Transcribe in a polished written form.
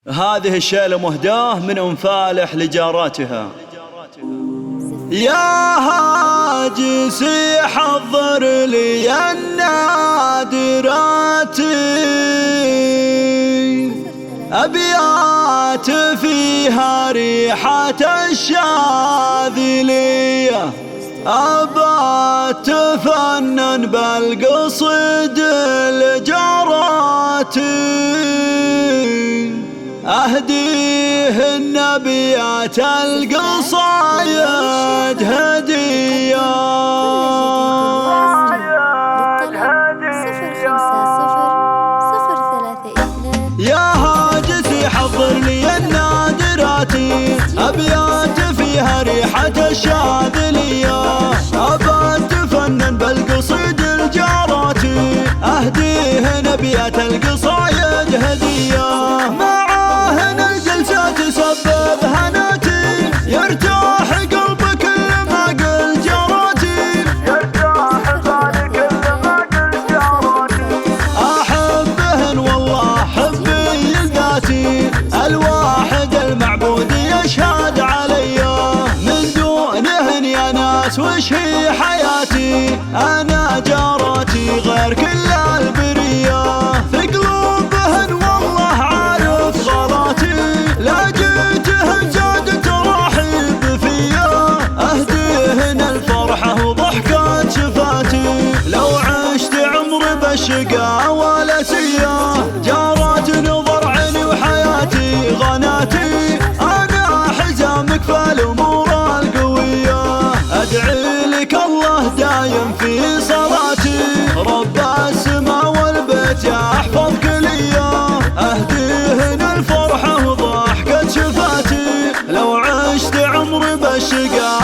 هذه الشيلة مهداة من أم فالح لجاراتها. يا هاجسي حضر لي النادرات، أبيات فيها ريحة الشاذلية، أبات تفنن بالقصد الجارات، أهديه النبيات القصايد هدية. يا هاجسي حضر لي النادرات، أبيات فيها ريحة الشاذلية، أبات تفنن بالقصيد الجارات، أهديه نبيات القصايد هدية. معاهن الجلسة تسبب هناتي، يرتاح قلب كل ما قل جاراتي، يرتاح بال كل ما قل جاراتي. أحبهن والله حبي ذاتي، الواحد المعبود يشهد علي، من دونهن يا ناس وش هي حياتي، أنا جاراتي غير كل البرية، في قلوبهن والله عارف غلاتي، لا جيتهن زادت تراحب فيا، أهديهن الفرحة وضحكة شفاتي، لو عشت عمري بالشقاء والأسية، جارات نظر عيني وحياتي غناتي، أنا حزامك في الأمور القوية، أدعي لك الله دايم في صلاتي، رب السما والبيت يحفظك ليا، أهديهن الفرحة وضحكة شفاتي، لو عشت عمري بالشقاء